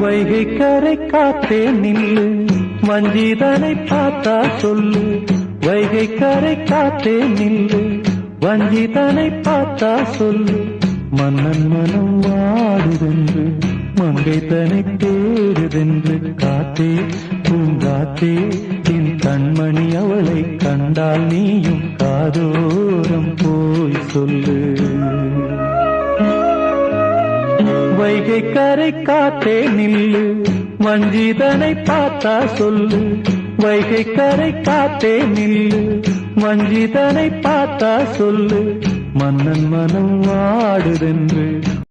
வைகை கரை காத்தே நில்லு, வஞ்சிதனை பார்த்தா சொல்லு. வைகை கரை காத்தே நில்லு, வஞ்சிதனை பார்த்தா சொல்லு. மன்னன் மனம் வாடுதென்று, மங்கை தனை தேடுதென்று. காத்தே பூங்காத்தே, என் கண்மணி அவளை கண்டால் நீயும் காதோரம் போய் சொல்லு. வைகை கரை காத்தே நில்லு, வஞ்சிதனை பார்த்தா சொல்லு. வைகை கரை காத்தே நில்லு, வஞ்சிதனை பார்த்தா சொல்லு. மன்னன் மனம் வாடுதென்று,